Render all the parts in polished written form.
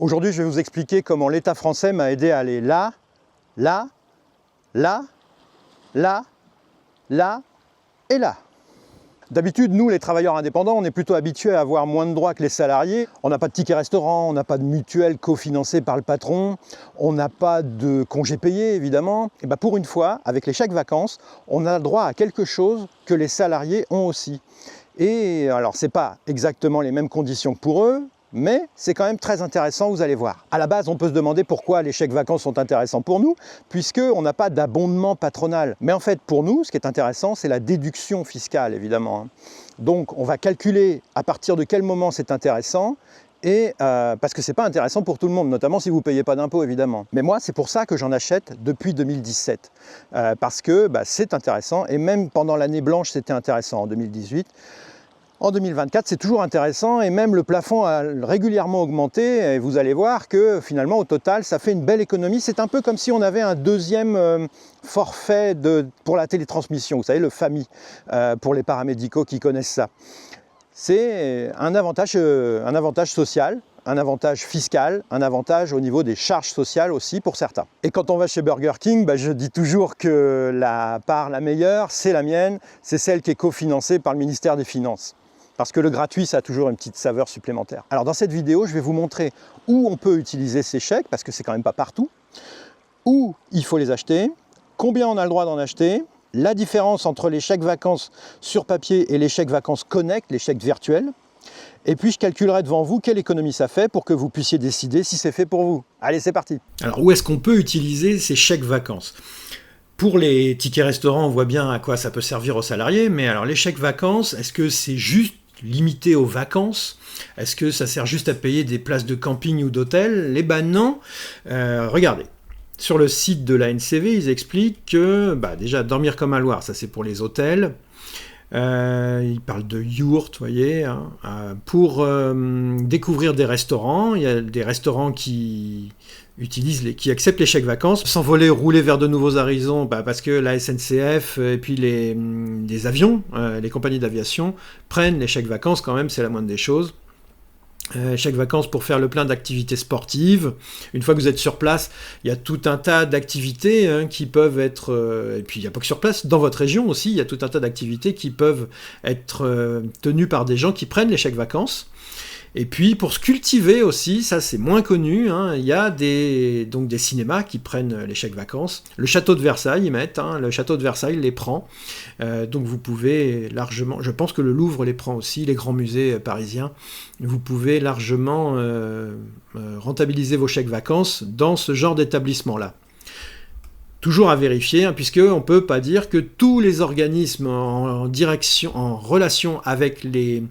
Aujourd'hui, je vais vous expliquer comment l'État français m'a aidé à aller là, là, là, là, là et là. D'habitude, nous, les travailleurs indépendants, on est plutôt habitués à avoir moins de droits que les salariés. On n'a pas de ticket restaurant, on n'a pas de mutuelle cofinancée par le patron, on n'a pas de congés payés, évidemment. Et bien pour une fois, avec les chèques vacances, on a le droit à quelque chose que les salariés ont aussi. Et alors, ce n'est pas exactement les mêmes conditions que pour eux, mais c'est quand même très intéressant, vous allez voir. À la base, on peut se demander pourquoi les chèques vacances sont intéressants pour nous, puisqu'on n'a pas d'abondement patronal. Mais en fait, pour nous, ce qui est intéressant, c'est la déduction fiscale, évidemment. Donc, on va calculer à partir de quel moment c'est intéressant, et parce que ce n'est pas intéressant pour tout le monde, notamment si vous ne payez pas d'impôts, évidemment. Mais moi, c'est pour ça que j'en achète depuis 2017, parce que c'est intéressant, et même pendant l'année blanche, c'était intéressant en 2018. En 2024, c'est toujours intéressant et même le plafond a régulièrement augmenté et vous allez voir que finalement au total ça fait une belle économie. C'est un peu comme si on avait un deuxième forfait pour la télétransmission, vous savez le FAMI pour les paramédicaux qui connaissent ça. C'est un avantage social, un avantage fiscal, un avantage au niveau des charges sociales aussi pour certains. Et quand on va chez Burger King, je dis toujours que la part la meilleure, c'est la mienne, c'est celle qui est cofinancée par le ministère des Finances. Parce que le gratuit, ça a toujours une petite saveur supplémentaire. Alors dans cette vidéo, je vais vous montrer où on peut utiliser ces chèques, parce que c'est quand même pas partout, où il faut les acheter, combien on a le droit d'en acheter, la différence entre les chèques vacances sur papier et les chèques vacances Connect, les chèques virtuels, et puis je calculerai devant vous quelle économie ça fait pour que vous puissiez décider si c'est fait pour vous. Allez, c'est parti. Alors où est-ce qu'on peut utiliser ces chèques vacances ? Pour les tickets restaurants, on voit bien à quoi ça peut servir aux salariés, mais alors les chèques vacances, est-ce que c'est juste limité aux vacances? Est-ce que ça sert juste à payer des places de camping ou d'hôtel? Eh ben non. Regardez, sur le site de la NCV, ils expliquent que déjà dormir comme à Loire, ça c'est pour les hôtels. Ils parlent de yourtes, vous voyez, pour découvrir des restaurants. Il y a des restaurants qui acceptent les chèques vacances, s'envoler, rouler vers de nouveaux horizons, parce que la SNCF et puis les avions, les compagnies d'aviation prennent les chèques vacances quand même, c'est la moindre des choses. Chèques vacances pour faire le plein d'activités sportives. Une fois que vous êtes sur place, il y a tout un tas d'activités qui peuvent être... et puis il n'y a pas que sur place, dans votre région aussi, il y a tout un tas d'activités qui peuvent être tenues par des gens qui prennent les chèques vacances. Et puis pour se cultiver aussi, ça c'est moins connu, il y a des cinémas qui prennent les chèques vacances. Le château de Versailles, ils mettent, le château de Versailles les prend. Donc vous pouvez largement, je pense que le Louvre les prend aussi, les grands musées parisiens, vous pouvez largement rentabiliser vos chèques vacances dans ce genre d'établissement-là. Toujours à vérifier, puisqu'on ne peut pas dire que tous les organismes en relation avec les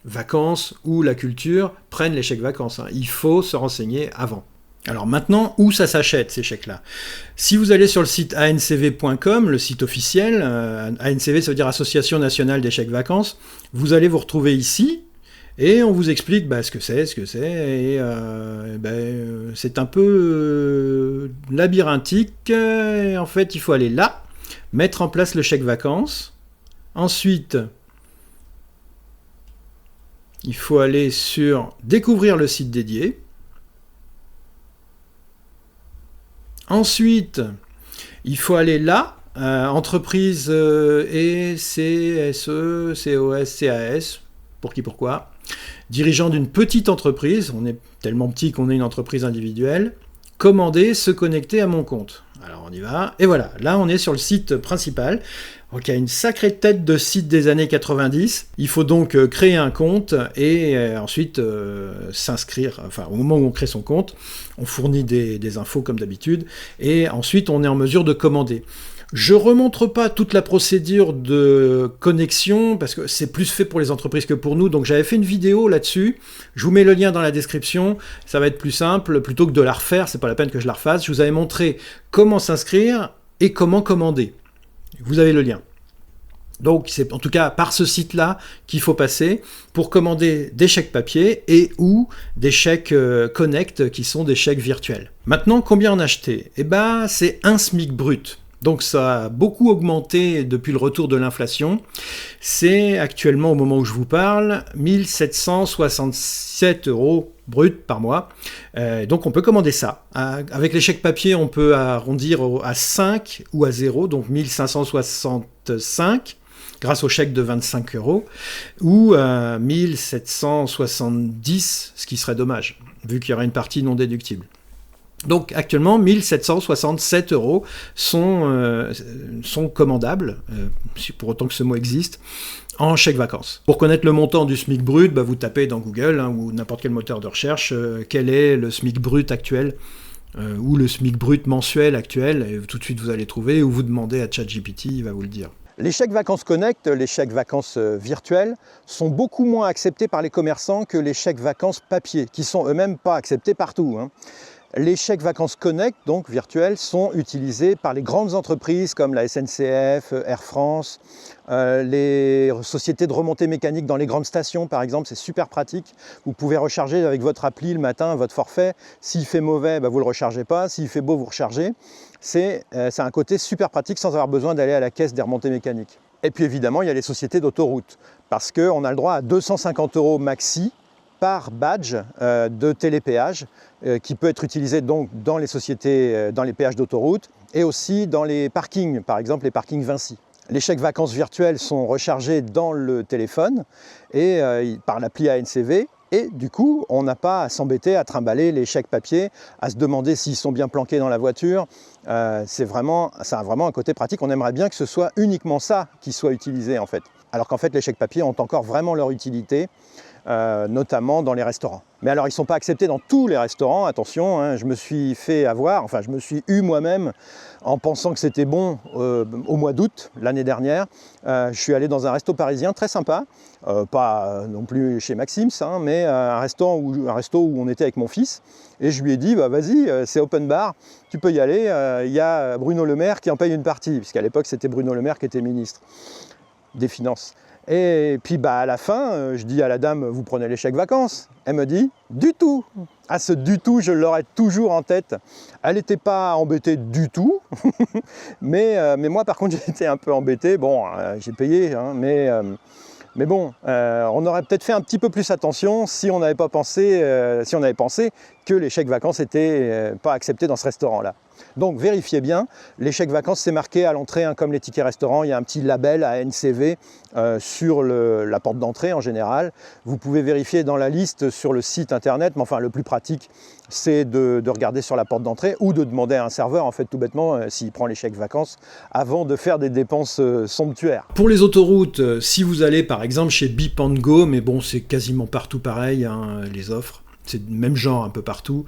vacances ou la culture prennent les chèques vacances. Il faut se renseigner avant. Alors maintenant, où ça s'achète ces chèques-là? Si vous allez sur le site ancv.com, le site officiel, ANCV ça veut dire Association Nationale des Chèques Vacances, vous allez vous retrouver ici et on vous explique ce que c'est, et c'est un peu labyrinthique. En fait, il faut aller là, mettre en place le chèque vacances, ensuite il faut aller sur « Découvrir le site dédié ». Ensuite, il faut aller là, entreprise et CSE, COS, CAS, pour qui, pourquoi. Dirigeant d'une petite entreprise, on est tellement petit qu'on est une entreprise individuelle. Commander, se connecter à mon compte. Alors on y va, et voilà, là on est sur le site principal. Donc il y a une sacrée tête de site des années 90. Il faut donc créer un compte et ensuite s'inscrire. Enfin, au moment où on crée son compte, on fournit des infos comme d'habitude et ensuite on est en mesure de commander. Je ne remontre pas toute la procédure de connexion parce que c'est plus fait pour les entreprises que pour nous. Donc j'avais fait une vidéo là-dessus. Je vous mets le lien dans la description. Ça va être plus simple. Plutôt que de la refaire, c'est pas la peine que je la refasse. Je vous avais montré comment s'inscrire et comment commander. Vous avez le lien. Donc c'est en tout cas par ce site-là qu'il faut passer pour commander des chèques papier et ou des chèques Connect qui sont des chèques virtuels. Maintenant, combien en acheter? C'est un SMIC brut. Donc ça a beaucoup augmenté depuis le retour de l'inflation. C'est actuellement, au moment où je vous parle, 1 767 € bruts par mois. Donc on peut commander ça. Avec les chèques papier, on peut arrondir à 5 ou à 0, donc 1565 grâce au chèque de 25 € ou 1770, ce qui serait dommage, vu qu'il y aurait une partie non déductible. Donc actuellement, 1767 € sont commandables, pour autant que ce mot existe, en chèque vacances. Pour connaître le montant du SMIC brut, vous tapez dans Google ou n'importe quel moteur de recherche quel est le SMIC brut actuel ou le SMIC brut mensuel actuel, et tout de suite vous allez trouver, ou vous demandez à ChatGPT, il va vous le dire. Les chèques vacances Connect, les chèques vacances virtuels, sont beaucoup moins acceptés par les commerçants que les chèques vacances papier, qui sont eux-mêmes pas acceptés partout, hein. Les chèques vacances Connect, donc virtuels, sont utilisés par les grandes entreprises comme la SNCF, Air France, les sociétés de remontée mécanique dans les grandes stations par exemple, c'est super pratique. Vous pouvez recharger avec votre appli le matin votre forfait. S'il fait mauvais, vous ne le rechargez pas. S'il fait beau, vous rechargez. C'est un côté super pratique sans avoir besoin d'aller à la caisse des remontées mécaniques. Et puis évidemment, il y a les sociétés d'autoroute, parce qu'on a le droit à 250 € maxi par badge de télépéage qui peut être utilisé donc dans les sociétés, dans les péages d'autoroute et aussi dans les parkings, par exemple les parkings Vinci. Les chèques vacances virtuels sont rechargés dans le téléphone et par l'appli ANCV. Et du coup, on n'a pas à s'embêter à trimballer les chèques papier, à se demander s'ils sont bien planqués dans la voiture. Ça a vraiment un côté pratique. On aimerait bien que ce soit uniquement ça qui soit utilisé en fait. Alors qu'en fait, les chèques papier ont encore vraiment leur utilité, notamment dans les restaurants. Mais alors, ils ne sont pas acceptés dans tous les restaurants, attention, hein, je me suis fait avoir, enfin je me suis eu moi-même en pensant que c'était bon au mois d'août l'année dernière. Je suis allé dans un resto parisien très sympa, pas non plus chez Maxim's, hein, mais un resto où on était avec mon fils. Et je lui ai dit, vas-y, c'est open bar, tu peux y aller, il y a Bruno Le Maire qui en paye une partie, puisqu'à l'époque c'était Bruno Le Maire qui était ministre des Finances. Et puis à la fin, je dis à la dame, vous prenez les chèques vacances? Elle me dit, du tout. Ah, ce du tout, je l'aurai toujours en tête. Elle n'était pas embêtée du tout, mais moi par contre j'étais un peu embêté. Bon, j'ai payé, hein, mais bon, on aurait peut-être fait un petit peu plus attention si on avait pensé que les chèques vacances n'étaient pas acceptés dans ce restaurant-là. Donc vérifiez bien, les chèques vacances c'est marqué à l'entrée, hein, comme les tickets restaurants, il y a un petit label ANCV sur la porte d'entrée en général. Vous pouvez vérifier dans la liste sur le site internet, mais enfin le plus pratique c'est de regarder sur la porte d'entrée ou de demander à un serveur en fait tout bêtement s'il prend les chèques vacances avant de faire des dépenses somptuaires. Pour les autoroutes, si vous allez par exemple chez Bip & Go, mais bon c'est quasiment partout pareil, hein, les offres. C'est le même genre un peu partout.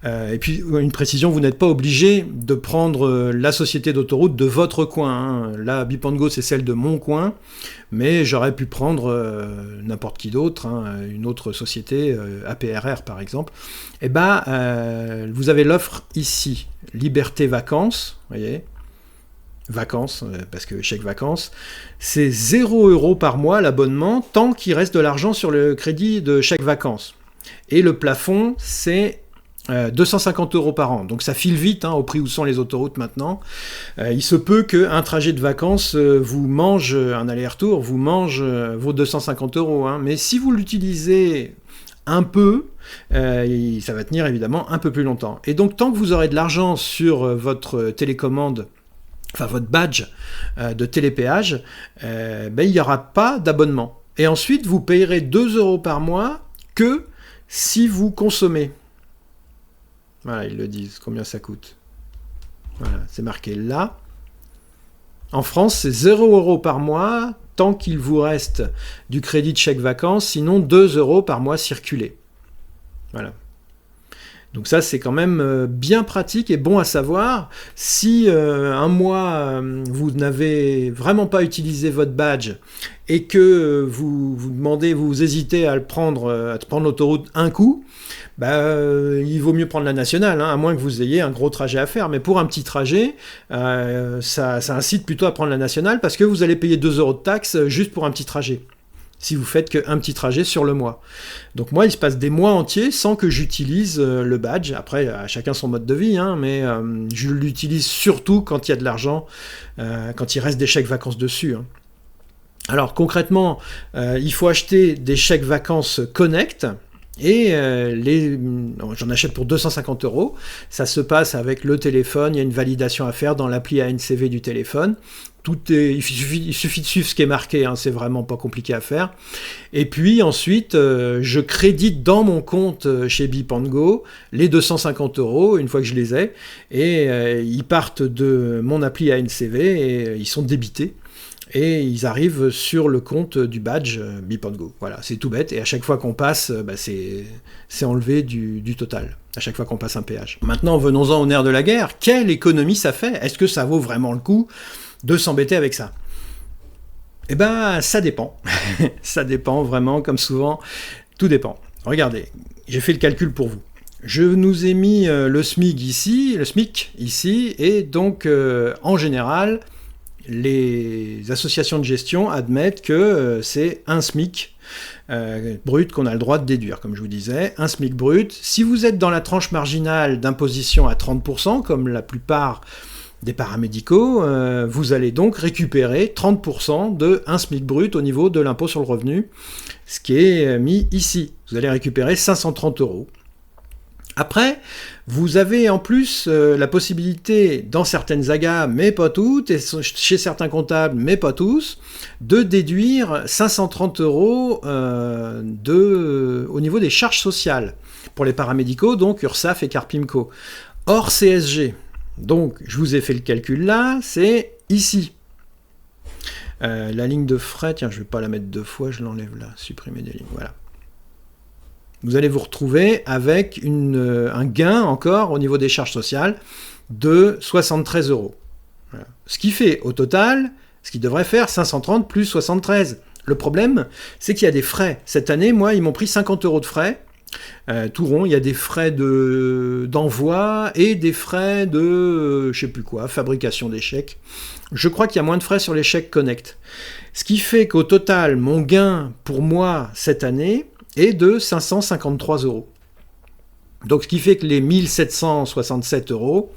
Et puis, une précision, vous n'êtes pas obligé de prendre la société d'autoroute de votre coin, hein. Là, Bip & Go, c'est celle de mon coin, mais j'aurais pu prendre n'importe qui d'autre, hein, une autre société, APRR par exemple. Et vous avez l'offre ici, Liberté Vacances, vous voyez, vacances, parce que chèque vacances, c'est 0 € par mois l'abonnement, tant qu'il reste de l'argent sur le crédit de chèque vacances. Et le plafond, c'est 250 € par an. Donc ça file vite, hein, au prix où sont les autoroutes maintenant. Il se peut qu'un trajet de vacances vous mange, un aller-retour, vous mange vos 250 €. Hein. Mais si vous l'utilisez un peu, ça va tenir évidemment un peu plus longtemps. Et donc tant que vous aurez de l'argent sur votre télécommande, enfin votre badge de télépéage, il n'y aura pas d'abonnement. Et ensuite, vous payerez 2 € par mois que si vous consommez. Voilà, ils le disent, combien ça coûte. Voilà, c'est marqué là. En France, c'est 0 € par mois, tant qu'il vous reste du crédit de chèque vacances, sinon 2 € par mois circulé. Voilà. Donc ça, c'est quand même bien pratique et bon à savoir. Si un mois, vous n'avez vraiment pas utilisé votre badge et que vous hésitez à prendre l'autoroute un coup, il vaut mieux prendre la nationale, hein, à moins que vous ayez un gros trajet à faire. Mais pour un petit trajet, ça incite plutôt à prendre la nationale parce que vous allez payer 2 € de taxes juste pour un petit trajet, si vous faites qu'un petit trajet sur le mois. Donc moi, il se passe des mois entiers sans que j'utilise le badge. Après, à chacun son mode de vie, hein, mais je l'utilise surtout quand il y a de l'argent, quand il reste des chèques vacances dessus. Hein. Alors concrètement, il faut acheter des chèques vacances Connect. Et j'en achète pour 250 €. Ça se passe avec le téléphone, il y a une validation à faire dans l'appli ANCV du téléphone. Il suffit de suivre ce qui est marqué, hein, c'est vraiment pas compliqué à faire. Et puis ensuite, je crédite dans mon compte chez Beep & Go les 250 € une fois que je les ai. Et ils partent de mon appli ANCV et ils sont débités. Et ils arrivent sur le compte du badge Beep & Go. Voilà, c'est tout bête. Et à chaque fois qu'on passe, c'est enlevé du total. À chaque fois qu'on passe un péage. Maintenant, venons-en au nerf de la guerre. Quelle économie ça fait? Est-ce que ça vaut vraiment le coup de s'embêter avec ça? Eh ben, ça dépend. Ça dépend vraiment, comme souvent. Tout dépend. Regardez, j'ai fait le calcul pour vous. Je nous ai mis le SMIC ici, et donc, en général, les associations de gestion admettent que c'est un SMIC brut qu'on a le droit de déduire, comme je vous disais, un SMIC brut. Si vous êtes dans la tranche marginale d'imposition à 30%, comme la plupart des paramédicaux, vous allez donc récupérer 30% de un SMIC brut au niveau de l'impôt sur le revenu, ce qui est mis ici. Vous allez récupérer 530 €. Après, vous avez en plus la possibilité, dans certaines AGA, mais pas toutes, et chez certains comptables, mais pas tous, de déduire 530 € au niveau des charges sociales pour les paramédicaux, donc URSSAF et Carpimco. Hors CSG, donc je vous ai fait le calcul là, c'est ici. La ligne de frais, tiens, je ne vais pas la mettre deux fois, je l'enlève là, supprimer des lignes, voilà. Vous allez vous retrouver avec un gain encore au niveau des charges sociales de 73 €. Voilà. Ce qui fait au total, ce qui devrait faire 530 plus 73. Le problème, c'est qu'il y a des frais. Cette année, moi, ils m'ont pris 50 € de frais. Tout rond, il y a des frais d'envoi et des frais de, je sais plus quoi, fabrication des chèques. Je crois qu'il y a moins de frais sur les chèques Connect. Ce qui fait qu'au total, mon gain pour moi cette année est de 553 €. Donc ce qui fait que les 1767 €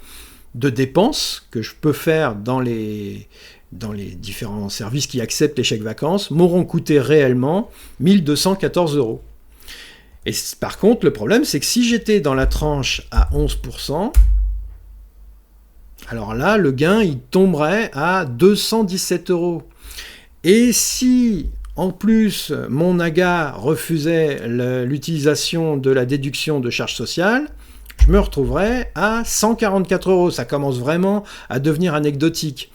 de dépenses que je peux faire dans les différents services qui acceptent les chèques vacances m'auront coûté réellement 1214 €. Et par contre, le problème, c'est que si j'étais dans la tranche à 11%, alors là, le gain, il tomberait à 217 €. Et si, en plus, mon AGA refusait l'utilisation de la déduction de charges sociales, je me retrouverais à 144 €. Ça commence vraiment à devenir anecdotique.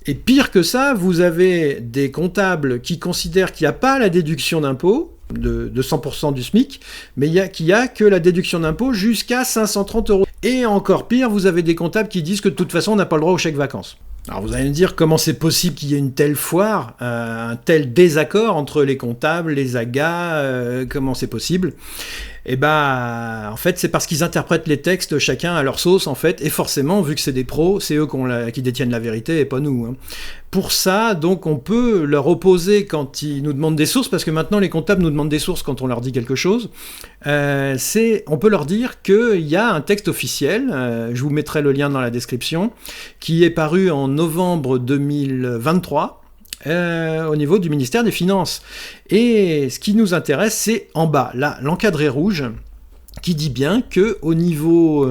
Et pire que ça, vous avez des comptables qui considèrent qu'il n'y a pas la déduction d'impôt, de 100% du SMIC, mais qu'il n'y a que la déduction d'impôt jusqu'à 530 €. Et encore pire, vous avez des comptables qui disent que de toute façon, on n'a pas le droit aux chèques vacances. Alors vous allez me dire comment c'est possible qu'il y ait une telle foire, un tel désaccord entre les comptables, les AGA, comment c'est possible? Eh ben, en fait, c'est parce qu'ils interprètent les textes chacun à leur sauce, en fait, et forcément, vu que c'est des pros, c'est eux qui détiennent la vérité et pas nous, hein. Pour ça, donc, on peut leur opposer quand ils nous demandent des sources, parce que maintenant, les comptables nous demandent des sources quand on leur dit quelque chose. On peut leur dire qu'il y a un texte officiel, je vous mettrai le lien dans la description, qui est paru en novembre 2023, au niveau du ministère des Finances. Et ce qui nous intéresse, c'est en bas, là, l'encadré rouge, qui dit bien qu'au niveau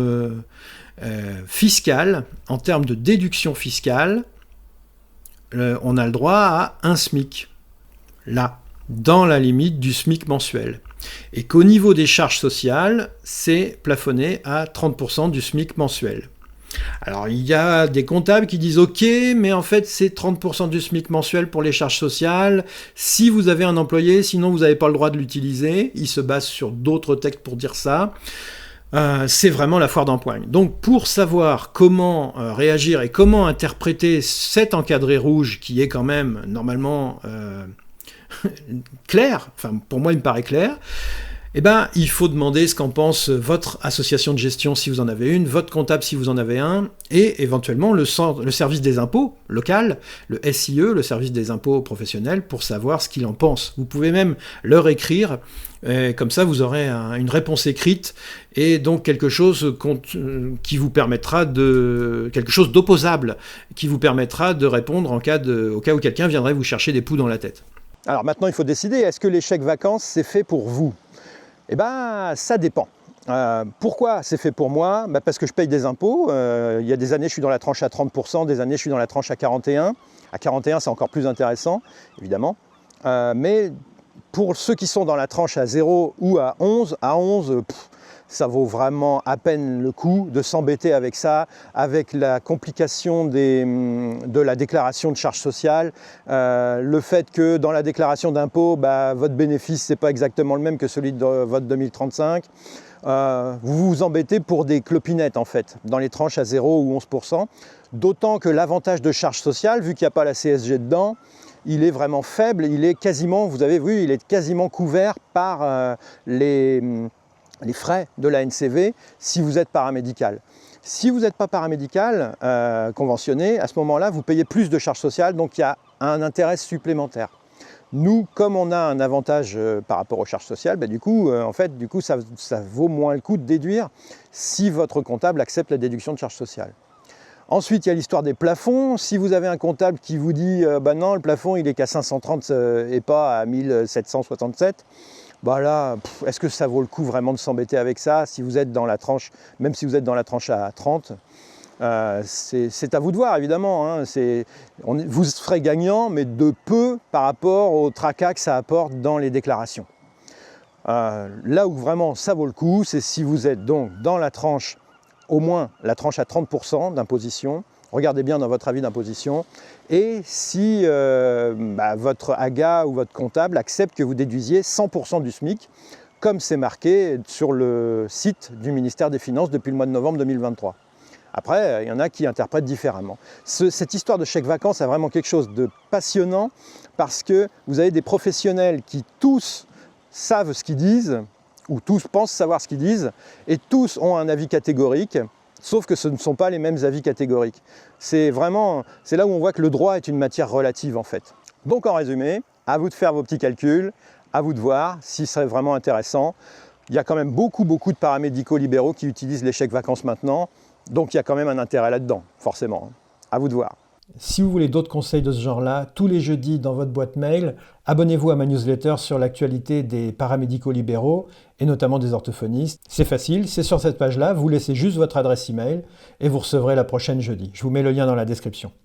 fiscal, en termes de déduction fiscale, on a le droit à un SMIC, là, dans la limite du SMIC mensuel. Et qu'au niveau des charges sociales, c'est plafonné à 30% du SMIC mensuel. Alors, il y a des comptables qui disent « Ok, mais en fait, c'est 30% du SMIC mensuel pour les charges sociales. Si vous avez un employé, sinon vous n'avez pas le droit de l'utiliser. » Ils se basent sur d'autres textes pour dire ça. C'est vraiment la foire d'empoigne. Donc, pour savoir comment réagir et comment interpréter cet encadré rouge, qui est quand même, normalement, clair, enfin, pour moi, il me paraît clair, eh ben, il faut demander ce qu'en pense votre association de gestion si vous en avez une, votre comptable si vous en avez un, et éventuellement le service des impôts local, le SIE, le service des impôts professionnels, pour savoir ce qu'il en pense. Vous pouvez même leur écrire, comme ça vous aurez une réponse écrite, et donc quelque chose qui vous permettra quelque chose d'opposable, qui vous permettra de répondre au cas où quelqu'un viendrait vous chercher des poux dans la tête. Alors maintenant, il faut décider, est-ce que les chèques vacances, c'est fait pour vous ? Eh bien, ça dépend. Pourquoi c'est fait pour moi? Parce que je paye des impôts. Il y a des années, je suis dans la tranche à 30%, des années, je suis dans la tranche à 41%. À 41%, c'est encore plus intéressant, évidemment. Mais pour ceux qui sont dans la tranche à 0 ou à 11, ça vaut vraiment à peine le coup de s'embêter avec ça, avec la complication de la déclaration de charges sociales, le fait que dans la déclaration d'impôt, votre bénéfice n'est pas exactement le même que celui de votre 2035. Vous vous embêtez pour des clopinettes en fait, dans les tranches à 0 ou 11%, d'autant que l'avantage de charges sociales, vu qu'il n'y a pas la CSG dedans, il est vraiment faible, il est quasiment, vous avez vu, il est quasiment couvert par les frais de la NCV si vous êtes paramédical. Si vous n'êtes pas paramédical conventionné, à ce moment-là, vous payez plus de charges sociales, donc il y a un intérêt supplémentaire. Nous, comme on a un avantage par rapport aux charges sociales, du coup, ça vaut moins le coup de déduire si votre comptable accepte la déduction de charges sociales. Ensuite, il y a l'histoire des plafonds. Si vous avez un comptable qui vous dit non, le plafond il est qu'à 530 et pas à 1767, là, est-ce que ça vaut le coup vraiment de s'embêter avec ça si vous êtes dans la tranche, même si vous êtes dans la tranche à 30? C'est à vous de voir évidemment, hein. Vous serez gagnant mais de peu par rapport au tracas que ça apporte dans les déclarations. Là où vraiment ça vaut le coup, c'est si vous êtes donc dans la tranche, au moins la tranche à 30% d'imposition, regardez bien dans votre avis d'imposition, et si votre AGA ou votre comptable accepte que vous déduisiez 100% du SMIC, comme c'est marqué sur le site du ministère des Finances depuis le mois de novembre 2023. Après, il y en a qui interprètent différemment. Cette histoire de chèque vacances a vraiment quelque chose de passionnant parce que vous avez des professionnels qui tous savent ce qu'ils disent, ou tous pensent savoir ce qu'ils disent, et tous ont un avis catégorique, sauf que ce ne sont pas les mêmes avis catégoriques. C'est là où on voit que le droit est une matière relative en fait. Donc en résumé, à vous de faire vos petits calculs, à vous de voir si ce serait vraiment intéressant. Il y a quand même beaucoup de paramédicaux libéraux qui utilisent les chèques vacances maintenant. Donc il y a quand même un intérêt là-dedans, forcément. À vous de voir. Si vous voulez d'autres conseils de ce genre-là, tous les jeudis dans votre boîte mail, abonnez-vous à ma newsletter sur l'actualité des paramédicaux libéraux et notamment des orthophonistes. C'est facile, c'est sur cette page-là, vous laissez juste votre adresse email et vous recevrez la prochaine jeudi. Je vous mets le lien dans la description.